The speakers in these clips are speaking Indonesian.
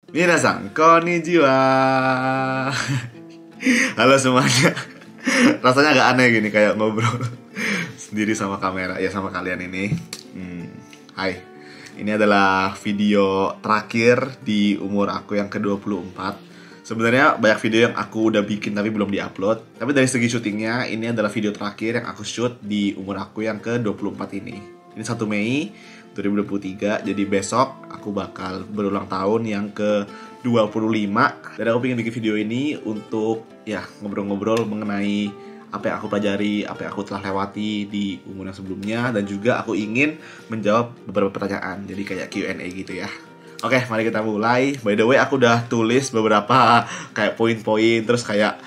Minasan, konnichiwa. Halo semuanya. Rasanya agak aneh gini, kayak ngobrol sendiri sama kamera. Ya sama kalian ini. Hai. Ini adalah video terakhir di umur aku yang ke-24. Sebenarnya banyak video yang aku udah bikin tapi belum diupload. Tapi dari segi syutingnya, ini adalah video terakhir yang aku shoot di umur aku yang ke-24 ini. Ini 1 Mei 2023, jadi besok aku bakal berulang tahun yang ke-25. Dan aku pengen bikin video ini untuk ya ngobrol-ngobrol mengenai apa yang aku pelajari, apa yang aku telah lewati di umur yang sebelumnya. Dan juga aku ingin menjawab beberapa pertanyaan, jadi kayak Q&A gitu ya. Oke, mari kita mulai. By the way, aku udah tulis beberapa kayak poin-poin. Terus kayak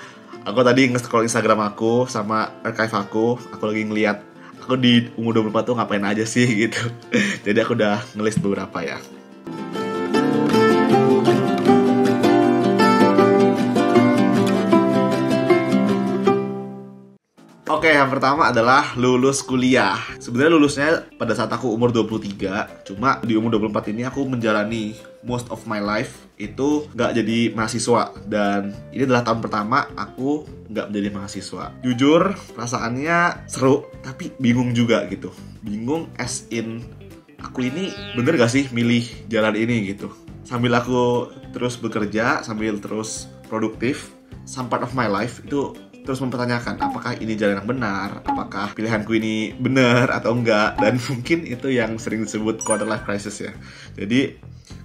aku tadi nge-scroll Instagram aku sama archive aku lagi ngeliat aku di umur 24 tuh ngapain aja sih gitu. Jadi aku udah ngelis beberapa ya. Oke, yang pertama adalah lulus kuliah. Sebenarnya lulusnya pada saat aku umur 23. Cuma di umur 24 ini aku menjalani most of my life itu gak jadi mahasiswa. Dan ini adalah tahun pertama aku gak menjadi mahasiswa. Jujur, perasaannya seru, tapi bingung juga gitu. Bingung as in, aku ini bener gak sih milih jalan ini gitu. Sambil aku terus bekerja, sambil terus produktif, some part of my life itu terus mempertanyakan apakah ini jalan yang benar, apakah pilihanku ini benar atau enggak. Dan mungkin itu yang sering disebut quarter life crisis ya. Jadi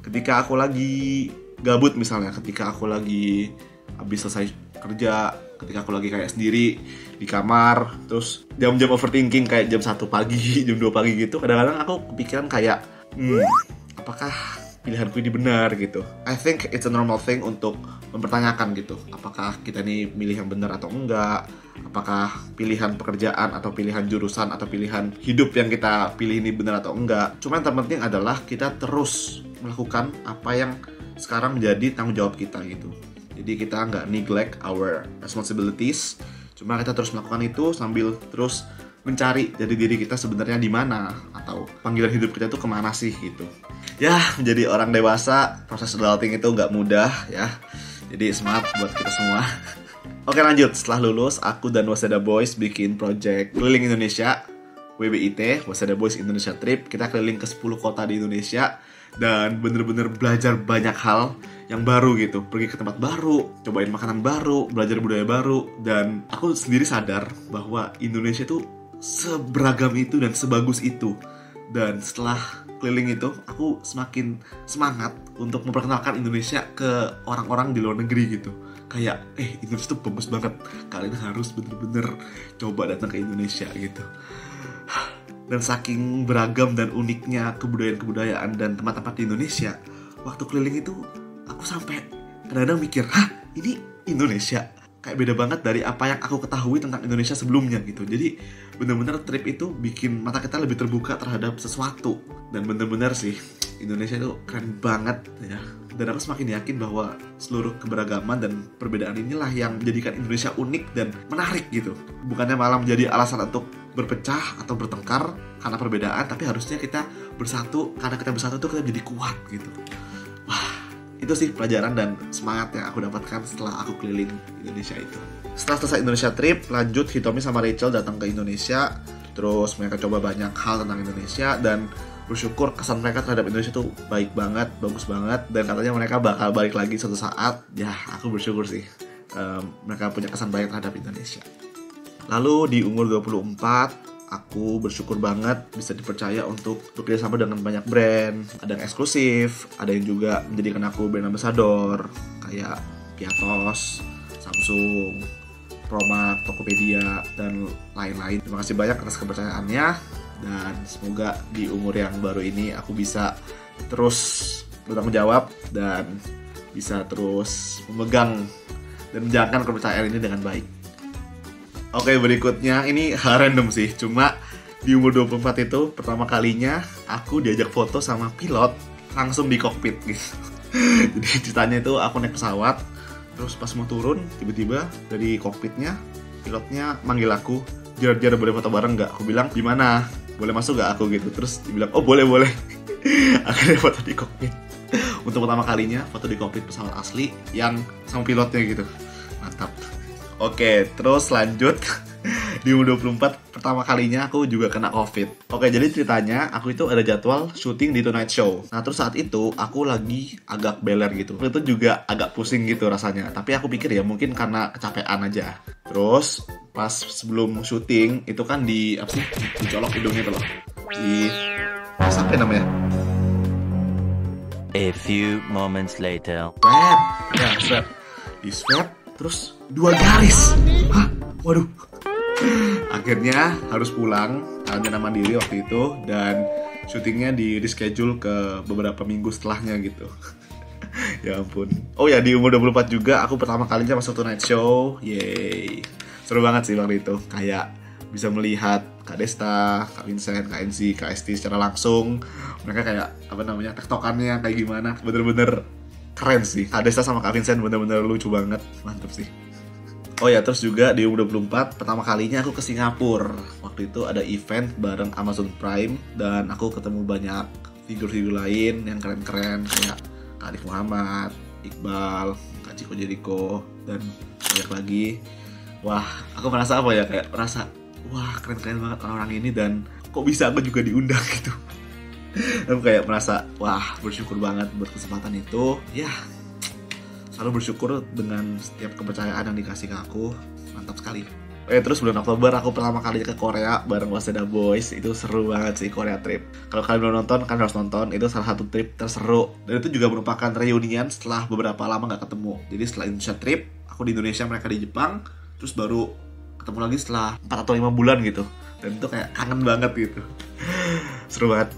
ketika aku lagi gabut misalnya, ketika aku lagi habis selesai kerja, ketika aku lagi kayak sendiri di kamar, terus jam-jam overthinking kayak jam 1 pagi, jam 2 pagi gitu, kadang-kadang aku kepikiran kayak apakah pilihanku ini benar gitu. I think it's a normal thing untuk mempertanyakan gitu, apakah kita ini milih yang benar atau enggak, apakah pilihan pekerjaan atau pilihan jurusan atau pilihan hidup yang kita pilih ini benar atau enggak. Cuma yang terpenting adalah kita terus melakukan apa yang sekarang menjadi tanggung jawab kita gitu. Jadi kita nggak neglect our responsibilities, cuma kita terus melakukan itu sambil terus mencari jadi diri kita sebenarnya di mana, atau panggilan hidup kita tuh kemana sih gitu. Ya, menjadi orang dewasa, proses adulting itu nggak mudah ya. Jadi semangat buat kita semua. Oke, lanjut. Setelah lulus, aku dan Waseda Boys bikin project keliling Indonesia, WBIT, Waseda Boys Indonesia Trip. Kita keliling ke 10 kota di Indonesia dan bener-bener belajar banyak hal yang baru gitu. Pergi ke tempat baru, cobain makanan baru, belajar budaya baru. Dan aku sendiri sadar bahwa Indonesia tuh seberagam itu dan sebagus itu. Dan setelah keliling itu, aku semakin semangat untuk memperkenalkan Indonesia ke orang-orang di luar negeri gitu. Kayak, Indonesia tuh bagus banget, kalian harus bener-bener coba datang ke Indonesia gitu. Dan saking beragam dan uniknya kebudayaan-kebudayaan dan tempat-tempat di Indonesia, waktu keliling itu aku sampai kadang-kadang mikir, ini Indonesia? Kayak beda banget dari apa yang aku ketahui tentang Indonesia sebelumnya gitu. Jadi bener-bener trip itu bikin mata kita lebih terbuka terhadap sesuatu. Dan bener-bener sih, Indonesia itu keren banget ya. Dan aku semakin yakin bahwa seluruh keberagaman dan perbedaan inilah yang menjadikan Indonesia unik dan menarik gitu. Bukannya malah menjadi alasan untuk berpecah atau bertengkar karena perbedaan, tapi harusnya kita bersatu, karena kita bersatu tuh kita jadi kuat gitu. Wah, itu sih pelajaran dan semangat yang aku dapatkan setelah aku keliling Indonesia itu. Setelah selesai Indonesia trip, lanjut Hitomi sama Rachel datang ke Indonesia. Terus mereka coba banyak hal tentang Indonesia dan bersyukur kesan mereka terhadap Indonesia tuh baik banget, bagus banget. Dan katanya mereka bakal balik lagi suatu saat. Ya, aku bersyukur sih mereka punya kesan baik terhadap Indonesia. Lalu di umur 24, aku bersyukur banget bisa dipercaya untuk bekerja sama dengan banyak brand. Ada yang eksklusif, ada yang juga menjadikan aku brand ambassador kayak Piatos, Samsung, Promak, Tokopedia, dan lain-lain. Terima kasih banyak atas kepercayaannya. Dan semoga di umur yang baru ini aku bisa terus bertanggung jawab dan bisa terus memegang dan menjalankan kepercayaan ini dengan baik. Oke, berikutnya ini hal random sih. Cuma di umur 24 itu pertama kalinya aku diajak foto sama pilot langsung di kokpit gitu. Jadi ceritanya itu aku naik pesawat, terus pas mau turun tiba-tiba dari kokpitnya pilotnya manggil aku, Jar boleh foto bareng nggak? Aku bilang gimana? Boleh masuk nggak aku gitu? Terus dia bilang oh boleh. Akhirnya foto di kokpit. Untuk pertama kalinya foto di kokpit pesawat asli yang sama pilotnya gitu. Mantap. Oke, terus lanjut. Di umur 24 pertama kalinya aku juga kena COVID. Oke, jadi ceritanya aku itu ada jadwal syuting di Tonight Show. Nah, terus saat itu aku lagi agak beler gitu. Itu juga agak pusing gitu rasanya. Tapi aku pikir ya mungkin karena kecapean aja. Terus pas sebelum syuting itu kan dicolok hidungnya tuh loh. Sampai namanya. A few moments later. Swab. Ya, swab. Di swab terus 2 garis. Hah? Waduh. Akhirnya harus pulang karantina mandiri waktu itu dan syutingnya di reschedule ke beberapa minggu setelahnya gitu. Ya ampun. Oh ya, di umur 24 juga aku pertama kalinya masuk Tonight Show. Yeay. Seru banget sih waktu itu. Kayak bisa melihat Kak Desta, Kak Vincent, Kak NC, Kak Esti secara langsung. Mereka kayak tektokannya kayak gimana. Bener-bener keren sih. Kak Desta sama Kak Vincent bener-bener lucu banget. Mantep sih. Oh ya, terus juga di umur 24 pertama kalinya aku ke Singapura. Waktu itu ada event bareng Amazon Prime dan aku ketemu banyak figur-figur lain yang keren-keren kayak Kak Arif Muhammad, Iqbal, Kak Chico Jericho dan banyak lagi. Wah, aku merasa wah keren-keren banget orang-orang ini dan kok bisa aku juga diundang gitu. Aku kayak merasa wah bersyukur banget buat kesempatan itu. Ya, selalu bersyukur dengan setiap kepercayaan yang dikasih ke aku. Mantap sekali. Terus bulan Oktober aku pertama kali ke Korea bareng Waseda Boys. Itu seru banget sih Korea trip. Kalau kalian belum nonton, kalian harus nonton. Itu salah satu trip terseru. Dan itu juga merupakan reunian setelah beberapa lama gak ketemu. Jadi setelah Indonesia trip, aku di Indonesia, mereka di Jepang. Terus baru ketemu lagi setelah 4 atau 5 bulan gitu. Dan itu kayak kangen banget gitu. Seru banget.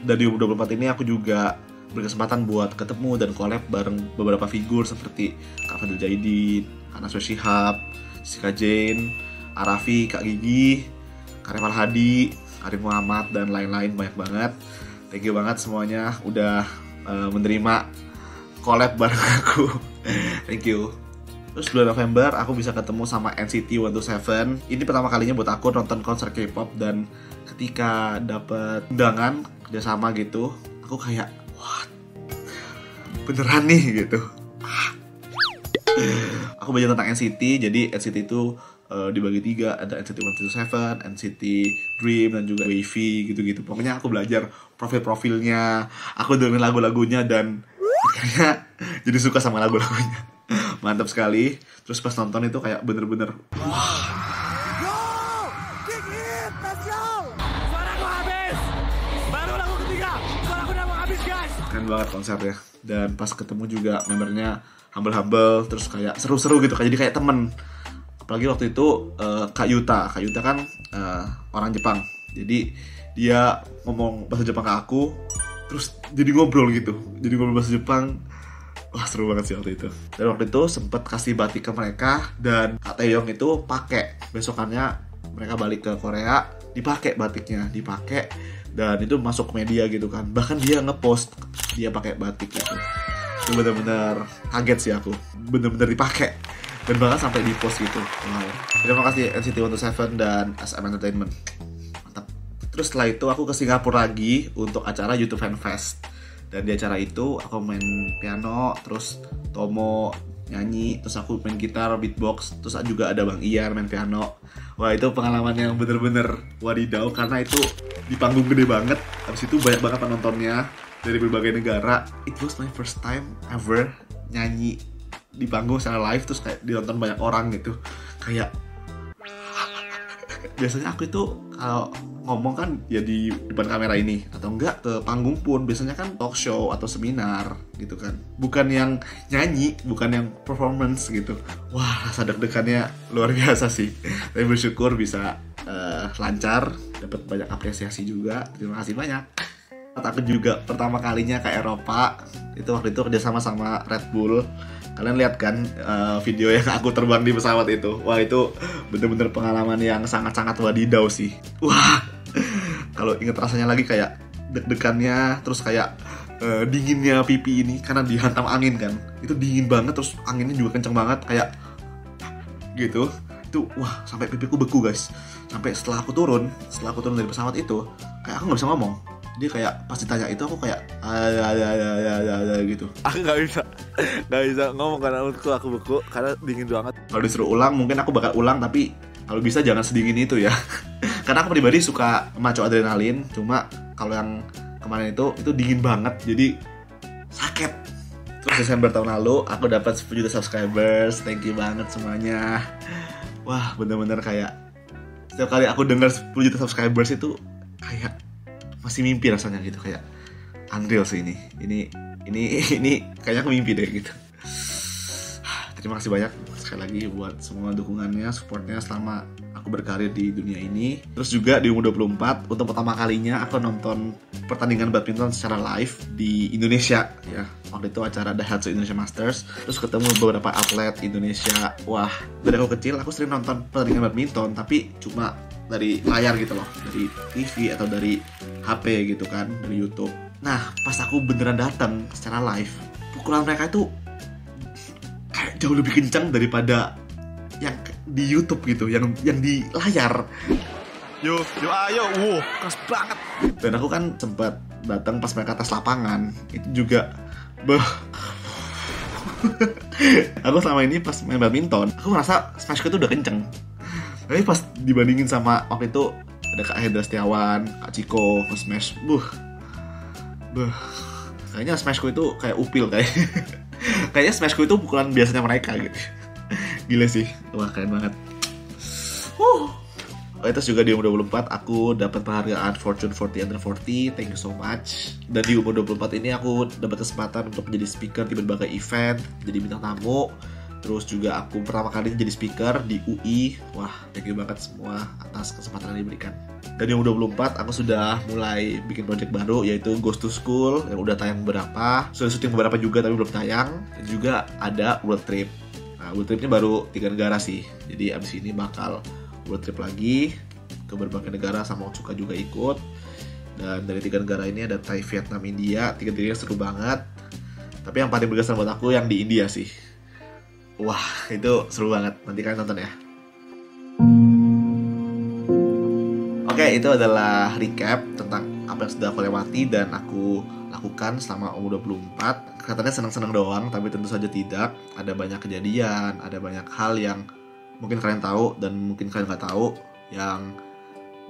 Dan di umur 24 ini aku juga berkesempatan buat ketemu dan collab bareng beberapa figur seperti Kak Fadil Jaidin, Kak Naswa Shihab, Jessica Jane, Arafi, Kak Gigi, Kak Remal Hadi, Arif Muhammad, dan lain-lain banyak banget. Thank you banget semuanya udah menerima collab bareng aku. Thank you. Terus bulan November aku bisa ketemu sama NCT 127. Ini pertama kalinya buat aku nonton konser K-pop dan ketika dapet undangan kerjasama gitu, aku kayak wah, beneran nih gitu. Aku belajar tentang NCT. Jadi NCT itu dibagi 3. Ada NCT 127, NCT Dream, dan juga Wavy gitu-gitu. Pokoknya aku belajar profil-profilnya. Aku dengerin lagu-lagunya dan akhirnya jadi suka sama lagu-lagunya. Mantap sekali. Terus pas nonton itu kayak bener-bener wah. Keren banget konsernya. Dan pas ketemu juga membernya humble-humble, terus kayak seru-seru gitu, jadi kayak temen. Apalagi waktu itu Kak Yuta kan orang Jepang. Jadi dia ngomong bahasa Jepang ke aku, terus jadi ngobrol gitu. Jadi ngobrol bahasa Jepang. Wah, seru banget sih waktu itu. Dan waktu itu sempet kasih batik ke mereka dan Kak Taeyong itu pakai. Besokannya mereka balik ke Korea, dipakai batiknya, dan itu masuk ke media gitu kan. Bahkan dia ngepost dia pakai batik gitu. Itu bener-bener kaget sih aku. Bener-bener dipakai dan bahkan sampai di post gitu. Wow. Terima kasih NCT 127 dan SM Entertainment. Mantap. Terus setelah itu aku ke Singapura lagi untuk acara YouTube Fan Fest. Dan di acara itu aku main piano, terus Tomo nyanyi, terus aku main gitar, beatbox, terus juga ada Bang Ian main piano. Wah, itu pengalaman yang bener-bener wadidaw karena itu di panggung gede banget. Habis itu banyak banget penontonnya dari berbagai negara. It was my first time ever nyanyi di panggung secara live, terus kayak ditonton banyak orang gitu. Kayak biasanya aku itu kalau ngomong kan ya di depan kamera ini, atau enggak ke panggung pun biasanya kan talk show atau seminar gitu kan, bukan yang nyanyi, bukan yang performance gitu. Wah, rasa deg-degannya luar biasa sih. Tapi bersyukur bisa lancar, dapat banyak apresiasi juga. Terima kasih banyak. Aku juga pertama kalinya ke Eropa, itu waktu itu kerjasama sama Red Bull. Kalian lihat kan video yang aku terbang di pesawat itu. Wah, itu bener-bener pengalaman yang sangat-sangat wadidaw sih. Wah, kalau inget rasanya lagi kayak deg-degannya, terus kayak dinginnya pipi ini karena dihantam angin kan. Itu dingin banget, terus anginnya juga kenceng banget kayak gitu. Itu wah, sampai pipiku beku guys. Sampai setelah aku turun dari pesawat itu, kayak aku nggak bisa ngomong. Dia kayak pas ditanya itu aku kayak gitu. Aku nggak bisa ngomong karena mulutku aku beku karena dingin banget. Kalau disuruh ulang mungkin aku bakal ulang, tapi kalau bisa jangan sedingin itu ya. Karena aku pribadi suka maco adrenalin, cuma kalau yang kemarin itu dingin banget, jadi sakit. Terus Desember tahun lalu aku dapat 10 juta subscribers, thank you banget semuanya. Wah, bener-bener kayak setiap kali aku dengar 10 juta subscribers itu kayak masih mimpi rasanya gitu, kayak unreal sih ini kayaknya aku mimpi deh gitu. Terima kasih banyak sekali lagi buat semua dukungannya, supportnya selama aku berkarir di dunia ini. Terus juga di umur 24 untuk pertama kalinya aku nonton pertandingan badminton secara live di Indonesia ya. Waktu itu acara Daihatsu Indonesia Masters. Terus ketemu beberapa atlet Indonesia. Wah, dari aku kecil aku sering nonton pertandingan badminton, tapi cuma dari layar gitu loh, dari TV atau dari HP gitu kan, dari YouTube. Nah, pas aku beneran datang secara live, pukulan mereka itu kayak jauh lebih kencang daripada yang di YouTube gitu, yang di layar. Yo ayo, keras banget. Dan aku kan sempat datang pas mereka tes lapangan, itu juga aku selama ini pas main badminton, aku merasa smashku itu udah kenceng. Tapi pas dibandingin sama waktu itu ada Kak Hendra Setiawan, Kak Ciko, smash, kayaknya smashku itu kayak upil kayaknya smashku itu pukulan biasanya mereka gitu. Gila sih, wah keren banget. Terus juga di umur 24 aku dapat penghargaan Fortune 40 Under 40, thank you so much. Dan di umur 24 ini aku dapat kesempatan untuk menjadi speaker di berbagai event, jadi bintang tamu. Terus juga aku pertama kali jadi speaker di UI. Wah, thank you banget semua atas kesempatan yang diberikan. Dan di umur 24 aku sudah mulai bikin project baru, yaitu Ghost to School yang udah tayang beberapa. Sudah syuting beberapa juga tapi belum tayang. Dan juga ada World Trip. Nah, World Tripnya baru 3 negara sih. Jadi abis ini bakal World Trip lagi ke berbagai negara, sama Otsuka juga ikut. Dan dari 3 negara ini ada Thai, Vietnam, India. 3-tiganya seru banget. Tapi yang paling berkesan buat aku yang di India sih. Wah, itu seru banget. Nanti kalian tonton ya. Oke, itu adalah recap tentang apa yang sudah aku lewati dan aku lakukan selama umur 24. Katanya senang-senang doang, tapi tentu saja tidak. Ada banyak kejadian, ada banyak hal yang mungkin kalian tahu dan mungkin kalian nggak tahu, yang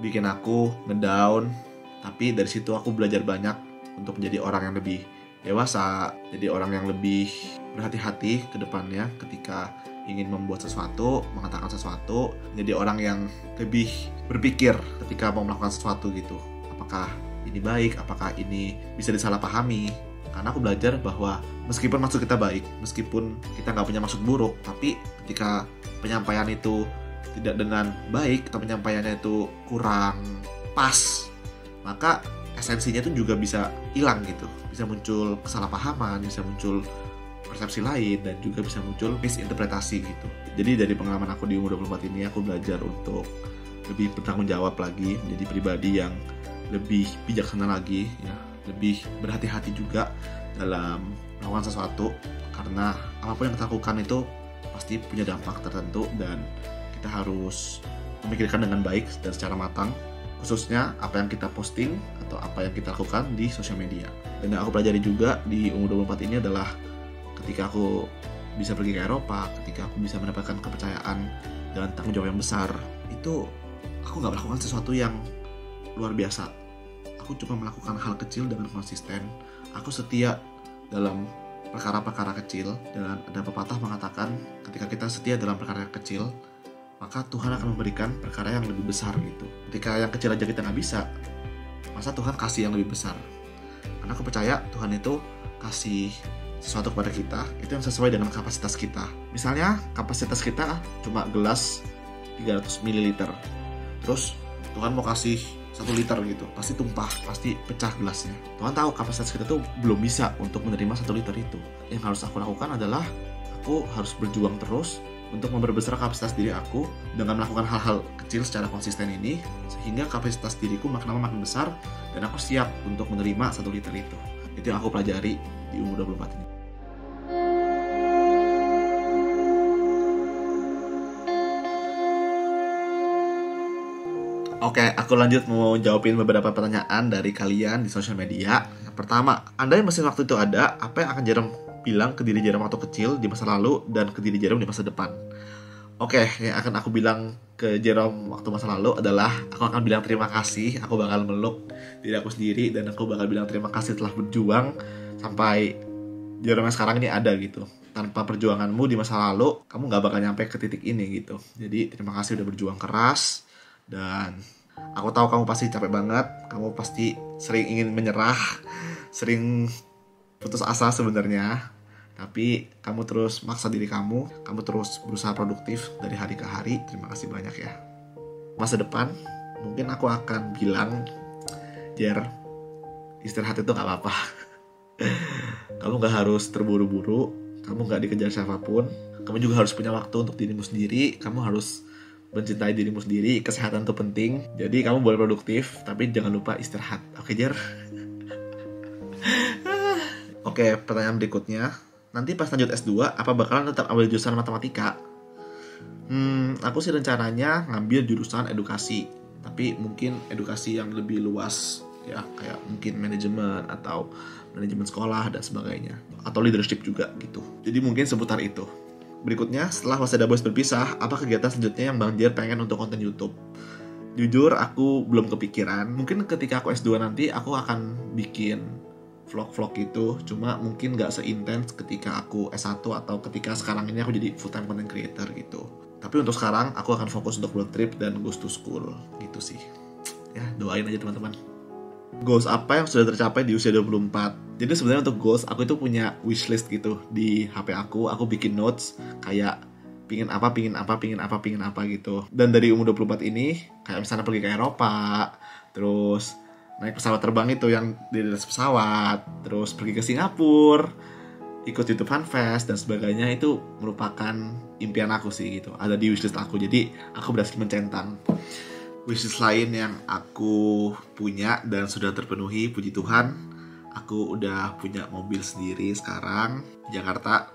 bikin aku ngedown. Tapi dari situ aku belajar banyak untuk menjadi orang yang lebih dewasa, jadi orang yang lebih berhati-hati ke depannya ketika ingin membuat sesuatu, mengatakan sesuatu, jadi orang yang lebih berpikir ketika mau melakukan sesuatu gitu. Apakah ini baik, apakah ini bisa disalahpahami? Karena aku belajar bahwa meskipun maksud kita baik, meskipun kita nggak punya maksud buruk, tapi ketika penyampaian itu tidak dengan baik atau penyampaiannya itu kurang pas, maka esensinya itu juga bisa hilang gitu. Bisa muncul kesalahpahaman, bisa muncul persepsi lain, dan juga bisa muncul misinterpretasi gitu. Jadi dari pengalaman aku di umur 24 ini, aku belajar untuk lebih bertanggung jawab lagi, menjadi pribadi yang lebih bijaksana lagi ya, lebih berhati-hati juga dalam melakukan sesuatu. Karena apapun yang kita lakukan itu pasti punya dampak tertentu, dan kita harus memikirkan dengan baik dan secara matang, khususnya apa yang kita posting atau apa yang kita lakukan di sosial media. Dan yang aku pelajari juga di umur 24 ini adalah ketika aku bisa pergi ke Eropa, ketika aku bisa mendapatkan kepercayaan dan tanggung jawab yang besar, itu aku gak melakukan sesuatu yang luar biasa. Aku cuma melakukan hal kecil dengan konsisten. Aku setia dalam perkara-perkara kecil, dan ada pepatah mengatakan ketika kita setia dalam perkara kecil, maka Tuhan akan memberikan perkara yang lebih besar gitu. Ketika yang kecil aja kita nggak bisa, masa Tuhan kasih yang lebih besar? Karena aku percaya Tuhan itu kasih sesuatu kepada kita itu yang sesuai dengan kapasitas kita. Misalnya kapasitas kita cuma gelas 300 ml, terus Tuhan mau kasih 1 liter gitu, pasti tumpah, pasti pecah gelasnya. Tuhan tahu kapasitas kita tuh belum bisa untuk menerima 1 liter itu. Yang harus aku lakukan adalah aku harus berjuang terus untuk memperbesar kapasitas diri aku dengan melakukan hal-hal kecil secara konsisten ini, sehingga kapasitas diriku makin lama makin besar dan aku siap untuk menerima 1 liter itu. Itu yang aku pelajari di umur 24 ini. Oke, aku lanjut mau jawabin beberapa pertanyaan dari kalian di sosial media. Yang pertama, andai mesin waktu itu ada, apa yang akan Jerome bilang ke diri Jerome waktu kecil di masa lalu dan ke diri Jerome di masa depan? Oke, yang akan aku bilang ke Jerome waktu masa lalu adalah aku akan bilang terima kasih, aku bakal meluk diri aku sendiri dan aku bakal bilang terima kasih telah berjuang sampai Jerome yang sekarang ini ada gitu. Tanpa perjuanganmu di masa lalu, kamu gak bakal nyampe ke titik ini gitu. Jadi terima kasih udah berjuang keras. Dan aku tahu kamu pasti capek banget, kamu pasti sering ingin menyerah, sering putus asa sebenarnya. Tapi kamu terus maksa diri kamu terus berusaha produktif dari hari ke hari. Terima kasih banyak ya. Masa depan, mungkin aku akan bilang, Jer, istirahat itu gak apa-apa. Kamu gak harus terburu-buru, kamu gak dikejar siapapun. Kamu juga harus punya waktu untuk dirimu sendiri, kamu harus mencintai dirimu sendiri, kesehatan itu penting. Jadi kamu boleh produktif, tapi jangan lupa istirahat. Oke, Jer? Oke, pertanyaan berikutnya. Nanti pas lanjut S2, apa bakalan tetap ambil jurusan matematika? Aku sih rencananya ngambil jurusan edukasi. Tapi mungkin edukasi yang lebih luas. Ya, kayak mungkin manajemen atau manajemen sekolah dan sebagainya. Atau leadership juga gitu. Jadi mungkin seputar itu. Berikutnya, setelah Waseda Boys berpisah, apa kegiatan selanjutnya yang Bang Jer pengen untuk konten YouTube? Jujur, aku belum kepikiran. Mungkin ketika aku S2 nanti, aku akan bikin vlog-vlog gitu. Cuma mungkin gak seintens ketika aku S1 atau ketika sekarang ini aku jadi full-time content creator gitu. Tapi untuk sekarang, aku akan fokus untuk road trip dan goes to school. Gitu sih. Ya, doain aja teman-teman. Goals apa yang sudah tercapai di usia 24? Jadi sebenarnya untuk goals, aku itu punya wishlist gitu di HP aku bikin notes kayak pingin apa gitu. Dan dari umur 24 ini, kayak misalnya pergi ke Eropa, terus naik pesawat terbang itu yang di atas pesawat, terus pergi ke Singapura, ikut YouTube Funfest dan sebagainya, itu merupakan impian aku sih gitu. Ada di wishlist aku, jadi aku berhasil mencentang. Wishlist lain yang aku punya dan sudah terpenuhi, puji Tuhan, aku udah punya mobil sendiri sekarang di Jakarta.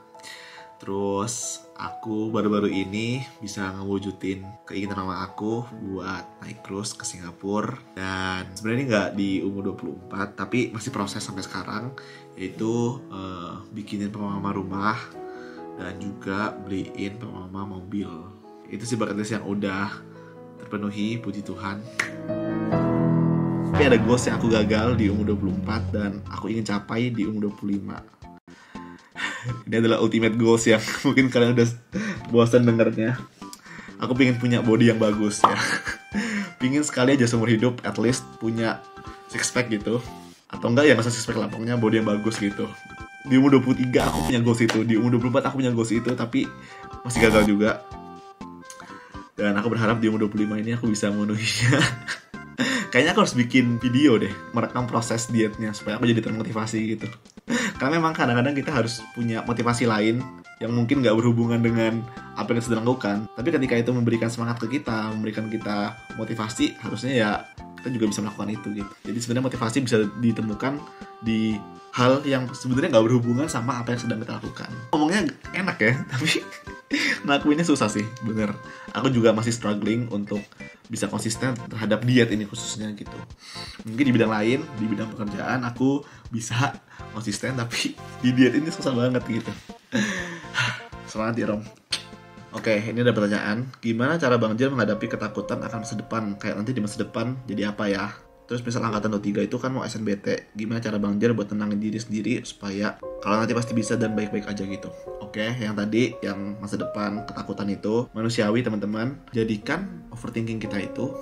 Terus aku baru-baru ini bisa ngewujudin keinginan mama aku buat naik cruise ke Singapura. Dan sebenarnya ini nggak di umur 24, tapi masih proses sampai sekarang, yaitu bikinin papa-mama rumah dan juga beliin papa-mama mobil. Itu sih bucket list yang udah terpenuhi, puji Tuhan. Tapi ada goals yang aku gagal di umur 24 dan aku ingin capai di umur 25. Ini adalah ultimate goals yang mungkin kalian udah bosan dengernya. Aku pengen punya body yang bagus ya. Pengen sekali aja seumur hidup at least punya six pack gitu. Atau enggak ya, masa six pack lah, pokoknya body yang bagus gitu. Di umur 23 aku punya goals itu, di umur 24 aku punya goals itu, tapi masih gagal juga. Dan aku berharap di umur 25 ini aku bisa memenuhinya. Kayaknya aku harus bikin video deh, merekam proses dietnya supaya aku jadi termotivasi gitu. Karena memang kadang-kadang kita harus punya motivasi lain yang mungkin gak berhubungan dengan apa yang sedang lakukan. Tapi ketika itu memberikan semangat ke kita, memberikan kita motivasi, harusnya ya kita juga bisa melakukan itu gitu. Jadi sebenarnya motivasi bisa ditemukan di hal yang sebenarnya gak berhubungan sama apa yang sedang kita lakukan. Ngomongnya enak ya, tapi ngelakuinnya susah sih, bener. Aku juga masih struggling untuk bisa konsisten terhadap diet ini khususnya gitu. Mungkin di bidang lain, di bidang pekerjaan aku bisa konsisten, tapi di diet ini susah banget gitu. Semangat ya Rom. Oke, ini ada pertanyaan. Gimana cara Bang Jer menghadapi ketakutan akan masa depan? Kayak nanti di masa depan jadi apa ya? Terus misal angkatan 23 itu kan mau SNBT. Gimana cara Bang Jer buat tenangin diri sendiri supaya kalau nanti pasti bisa dan baik-baik aja gitu. Oke, yang tadi, yang masa depan, ketakutan itu manusiawi teman-teman. Jadikan overthinking kita itu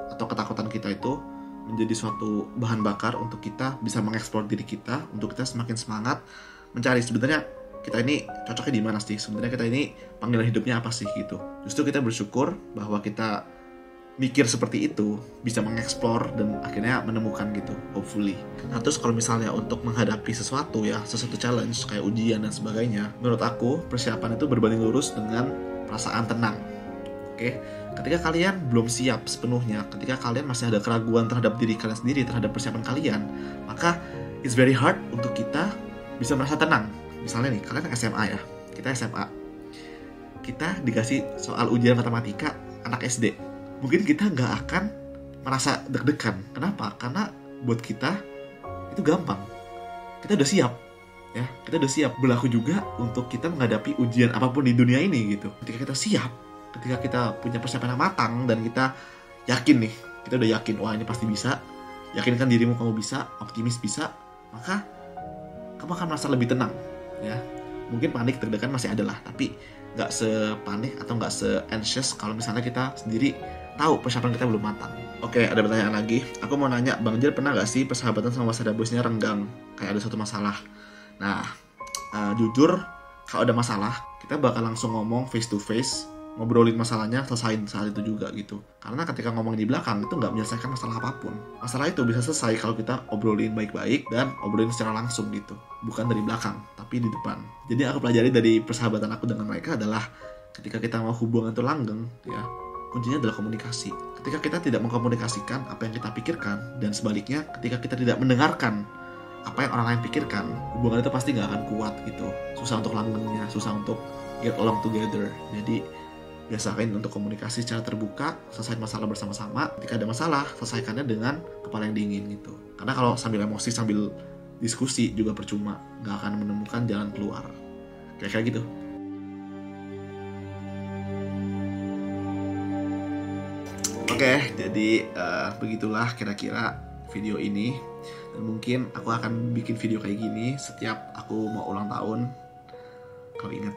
atau ketakutan kita itu menjadi suatu bahan bakar untuk kita bisa mengeksplor diri kita, untuk kita semakin semangat mencari sebenarnya kita ini cocoknya di mana sih, sebenarnya kita ini panggilan hidupnya apa sih gitu. Justru kita bersyukur bahwa kita mikir seperti itu bisa mengeksplor dan akhirnya menemukan gitu, hopefully. Nah terus kalau misalnya untuk menghadapi sesuatu challenge kayak ujian dan sebagainya, menurut aku persiapan itu berbanding lurus dengan perasaan tenang. Oke, ketika kalian belum siap sepenuhnya, ketika kalian masih ada keraguan terhadap diri kalian sendiri, terhadap persiapan kalian, maka it's very hard untuk kita bisa merasa tenang. Misalnya nih, kalian SMA ya, kita SMA, kita dikasih soal ujian matematika anak SD. Mungkin kita nggak akan merasa deg-degan. Kenapa? Karena buat kita itu gampang. Kita udah siap. Ya, kita udah siap. Berlaku juga untuk kita menghadapi ujian apapun di dunia ini gitu. Ketika kita siap, ketika kita punya persiapan yang matang dan kita yakin nih, kita udah yakin, wah ini pasti bisa. Yakinkan dirimu kamu bisa, optimis bisa, maka kamu akan merasa lebih tenang, ya. Mungkin panik, deg-degan masih ada lah, tapi nggak sepanik atau nggak se-anxious kalau misalnya kita sendiri tahu persiapan kita belum matang. Oke, ada pertanyaan lagi. Aku mau nanya, Bang Jel pernah nggak sih persahabatan sama Mas Bosnya renggang? Kayak ada suatu masalah. Nah, jujur, kalau ada masalah, kita bakal langsung ngomong face to face, ngobrolin masalahnya, selesain saat itu juga gitu. Karena ketika ngomong di belakang itu nggak menyelesaikan masalah apapun. Masalah itu bisa selesai kalau kita obrolin baik-baik dan obrolin secara langsung gitu, bukan dari belakang tapi di depan. Jadi aku pelajari dari persahabatan aku dengan mereka adalah ketika kita mau hubungan itu langgeng, ya kuncinya adalah komunikasi. Ketika kita tidak mengkomunikasikan apa yang kita pikirkan, dan sebaliknya ketika kita tidak mendengarkan apa yang orang lain pikirkan, hubungan itu pasti nggak akan kuat gitu. Susah untuk langgengnya, susah untuk get along together. Jadi biasakan untuk komunikasi secara terbuka, selesai masalah bersama-sama. Ketika ada masalah, selesaikannya dengan kepala yang dingin gitu. Karena kalau sambil emosi, sambil diskusi juga percuma, nggak akan menemukan jalan keluar. Kayak gitu. Oke, jadi begitulah kira-kira video ini. Dan mungkin aku akan bikin video kayak gini setiap aku mau ulang tahun. Kalau inget,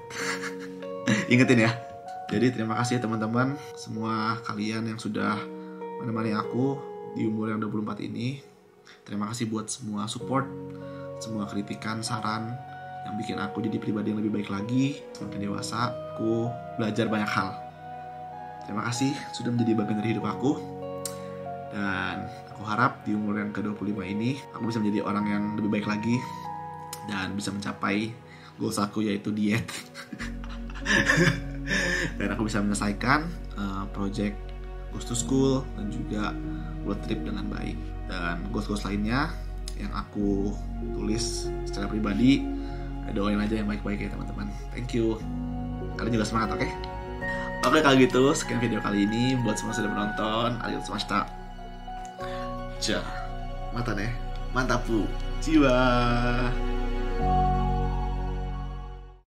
ingetin ya. Jadi terima kasih teman-teman semua kalian yang sudah menemani aku di umur yang 24 ini. Terima kasih buat semua support, semua kritikan, saran yang bikin aku jadi pribadi yang lebih baik lagi. Semakin dewasa, aku belajar banyak hal. Terima kasih sudah menjadi bagian dari hidup aku. Dan aku harap di umur yang ke-25 ini aku bisa menjadi orang yang lebih baik lagi dan bisa mencapai goals aku, yaitu diet. Dan aku bisa menyelesaikan project Goes to School dan juga road trip dengan baik. Dan goals-goals lainnya yang aku tulis secara pribadi, doain aja yang baik-baik ya teman-teman. Thank you. Kalian juga semangat, oke? Oke, kalau gitu sekian video kali ini. Buat semua sudah menonton, arigatou gozaimashita. Mata nih, mantapu, jiwa.